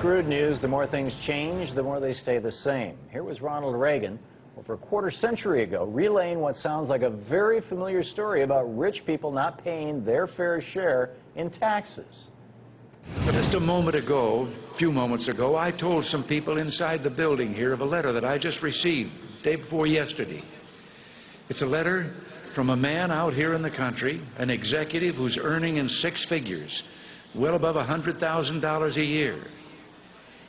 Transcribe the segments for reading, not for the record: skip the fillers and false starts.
screwed news, the more things change, the more they stay the same. Here was Ronald Reagan over a quarter century ago relaying what sounds like a very familiar story about rich people not paying their fair share in taxes. But just a few moments ago, I told some people inside the building here of a letter that I just received day before yesterday. It's a letter from a man out here in the country, an executive who's earning in six figures, well above $100,000 a year.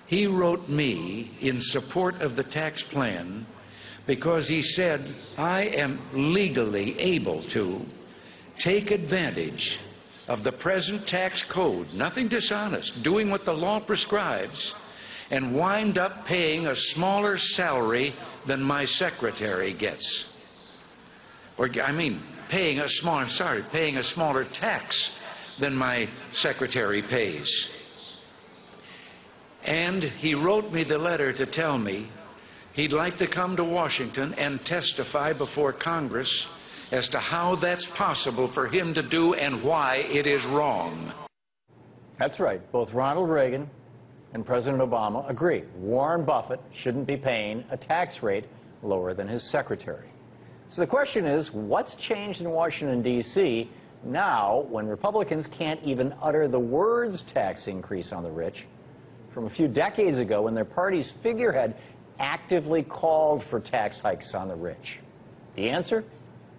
He wrote me in support of the tax plan because he said, I am legally able to take advantage of the present tax code, nothing dishonest, doing what the law prescribes, and wind up paying a smaller salary than my secretary gets. Or, paying a smaller tax than my secretary pays. And he wrote me the letter to tell me he'd like to come to Washington and testify before Congress as to how that's possible for him to do and why it is wrong. That's right. Both Ronald Reagan and President Obama agree. Warren Buffett shouldn't be paying a tax rate lower than his secretary. So the question is, what's changed in Washington, D.C. now when Republicans can't even utter the words tax increase on the rich from a few decades ago when their party's figurehead actively called for tax hikes on the rich? The answer?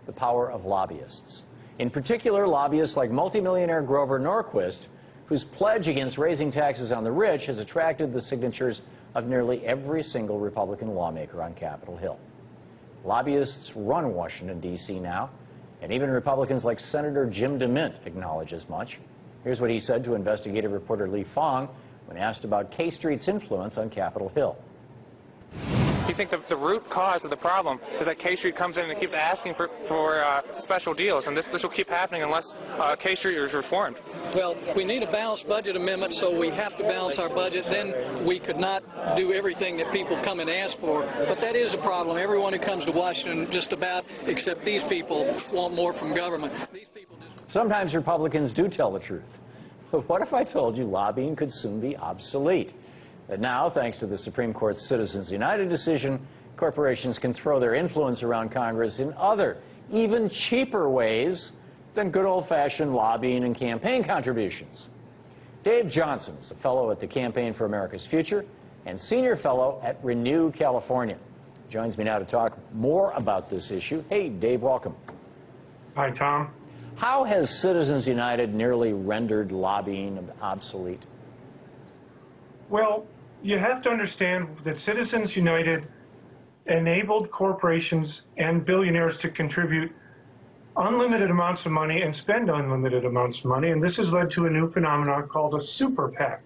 The power of lobbyists. In particular, lobbyists like multimillionaire Grover Norquist, whose pledge against raising taxes on the rich has attracted the signatures of nearly every single Republican lawmaker on Capitol Hill. Lobbyists run Washington, D.C. now, and even Republicans like Senator Jim DeMint acknowledge as much. Here's what he said to investigative reporter Lee Fong when asked about K Street's influence on Capitol Hill. You think the root cause of the problem is that K Street comes in and keeps asking for special deals, and this will keep happening unless K Street is reformed. Well, we need a balanced budget amendment, so we have to balance our budget. Then we could not do everything that people come and ask for. But that is a problem. Everyone who comes to Washington, just about, except these people, want more from government. These people just... Sometimes Republicans do tell the truth. But what if I told you lobbying could soon be obsolete? That now, thanks to the Supreme Court's Citizens United decision, corporations can throw their influence around Congress in other, even cheaper ways than good old-fashioned lobbying and campaign contributions. Dave Johnson is a fellow at the Campaign for America's Future and senior fellow at Renew California. Joins me now to talk more about this issue. Hey, Dave, welcome. Hi, Tom. How has Citizens United nearly rendered lobbying obsolete? Well, you have to understand that Citizens United enabled corporations and billionaires to contribute unlimited amounts of money and spend unlimited amounts of money, and this has led to a new phenomenon called a super PAC.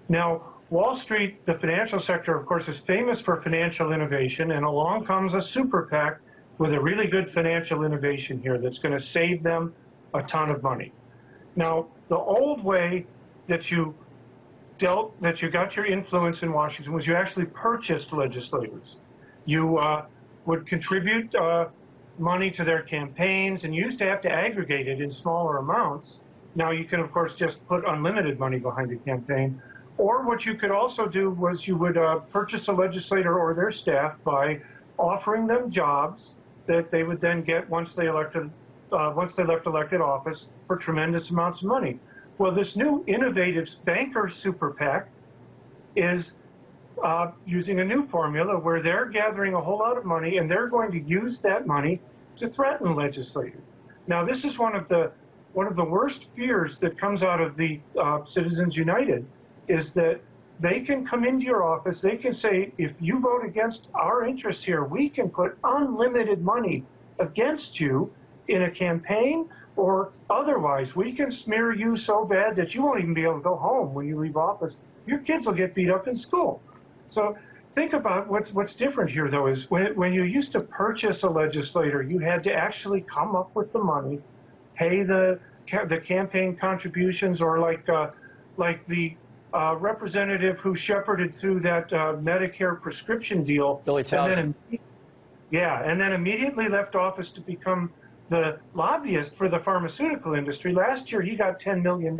Now, Wall Street, the financial sector, of course, is famous for financial innovation, and along comes a super PAC with a really good financial innovation here that's going to save them a ton of money. Now, the old way that you got your influence in Washington was you actually purchased legislators. You would contribute money to their campaigns, and you used to have to aggregate it in smaller amounts. Now you can, of course, just put unlimited money behind a campaign. Or what you could also do was you would purchase a legislator or their staff by offering them jobs that they would then get once they left elected office for tremendous amounts of money. Well, this new innovative banker super PAC is using a new formula where they're gathering a whole lot of money, and they're going to use that money to threaten legislators. Now, this is one of the worst fears that comes out of the Citizens United, is that they can come into your office, they can say, if you vote against our interests here, we can put unlimited money against you in a campaign, or otherwise, we can smear you so bad that you won't even be able to go home when you leave office. Your kids will get beat up in school. So think about what's different here, though, is when you used to purchase a legislator, you had to actually come up with the money, pay the campaign contributions, or like the representative who shepherded through that Medicare prescription deal. Billy Townsend. And then immediately left office to become the lobbyist for the pharmaceutical industry. Last year, he got $10 million.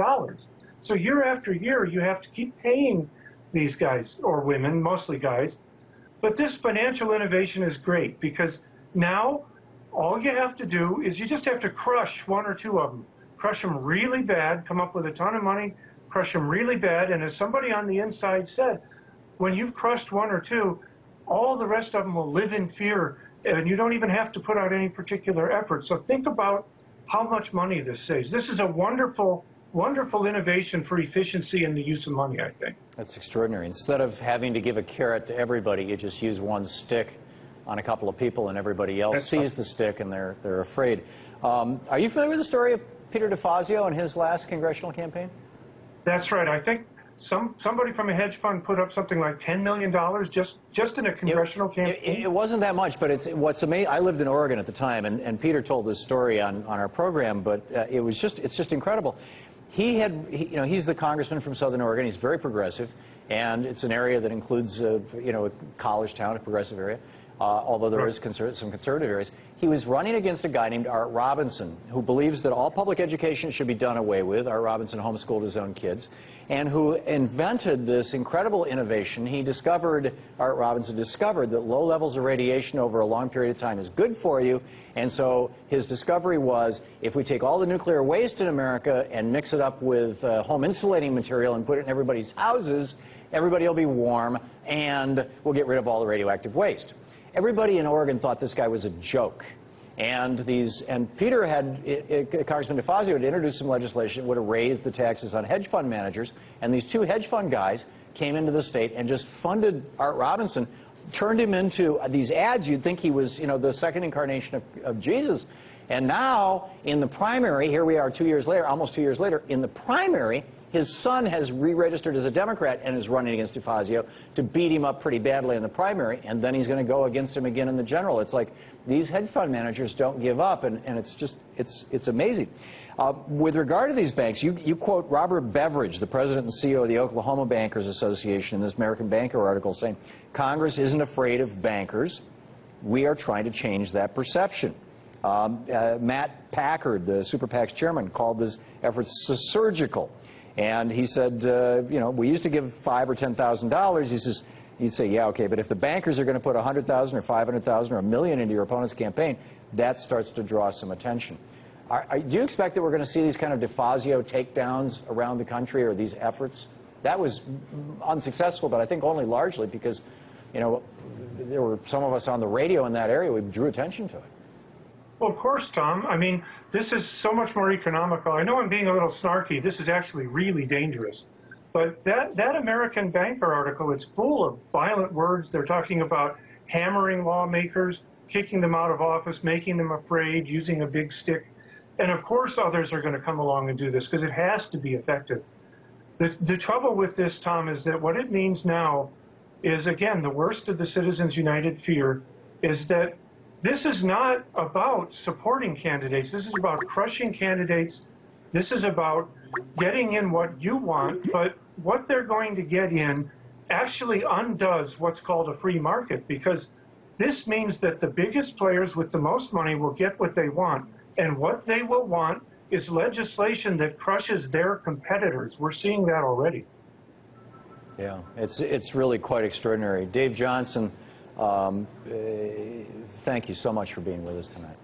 So year after year, you have to keep paying these guys, or women, mostly guys. But this financial innovation is great because now all you have to do is you just have to crush one or two of them. Crush them really bad, come up with a ton of money, crush them really bad, and as somebody on the inside said, when you've crushed one or two, all the rest of them will live in fear, and you don't even have to put out any particular effort. So think about how much money this saves. This is a wonderful, wonderful innovation for efficiency in the use of money, I think. That's extraordinary. Instead of having to give a carrot to everybody, you just use one stick on a couple of people, and everybody else sees the stick, and they're afraid. Are you familiar with the story of Peter DeFazio and his last congressional campaign? That's right. I think somebody from a hedge fund put up something like $10 million just in a congressional campaign. It wasn't that much, but what's amazing. I lived in Oregon at the time, and Peter told this story on our program, but it's just incredible. He's the congressman from Southern Oregon. He's very progressive, and it's an area that includes a college town, a progressive area. Although there is some conservative areas. He was running against a guy named Art Robinson, who believes that all public education should be done away with. Art Robinson homeschooled his own kids, and who invented this incredible innovation. Art Robinson discovered that low levels of radiation over a long period of time is good for you, and so his discovery was, if we take all the nuclear waste in America and mix it up with home insulating material and put it in everybody's houses, everybody will be warm, and we'll get rid of all the radioactive waste. Everybody in Oregon thought this guy was a joke. And Congressman DeFazio had introduced some legislation that would have raised the taxes on hedge fund managers. And these two hedge fund guys came into the state and just funded Art Robinson, turned him into these ads. You'd think he was, the second incarnation of Jesus. And now, in the primary, here we are 2 years later, almost 2 years later, in the primary, his son has re-registered as a Democrat and is running against DeFazio to beat him up pretty badly in the primary, and then he's going to go against him again in the general. It's like these hedge fund managers don't give up, and it's amazing. With regard to these banks, you quote Robert Beveridge, the president and CEO of the Oklahoma Bankers Association, in this American Banker article, saying, Congress isn't afraid of bankers. We are trying to change that perception. Matt Packard, the Super PAC's chairman, called this effort surgical. And he said, we used to give $5,000 or $10,000. He says, you'd say, yeah, okay, but if the bankers are going to put $100,000 or $500,000 or $1 million into your opponent's campaign, that starts to draw some attention. Do you expect that we're going to see these kind of DeFazio takedowns around the country, or these efforts? That was unsuccessful, but I think only largely because, there were some of us on the radio in that area. We drew attention to it. Well, of course, Tom. I mean, this is so much more economical. I know I'm being a little snarky. This is actually really dangerous. But that American Banker article, it's full of violent words. They're talking about hammering lawmakers, kicking them out of office, making them afraid, using a big stick. And, of course, others are going to come along and do this because it has to be effective. The trouble with this, Tom, is that what it means now is, again, the worst of the Citizens United fear is that this is not about supporting candidates. This is about crushing candidates. This is about getting in what you want, but what they're going to get in actually undoes what's called a free market, because this means that the biggest players with the most money will get what they want, and what they will want is legislation that crushes their competitors. We're seeing that already. Yeah, it's really quite extraordinary. Dave Johnson, thank you so much for being with us tonight.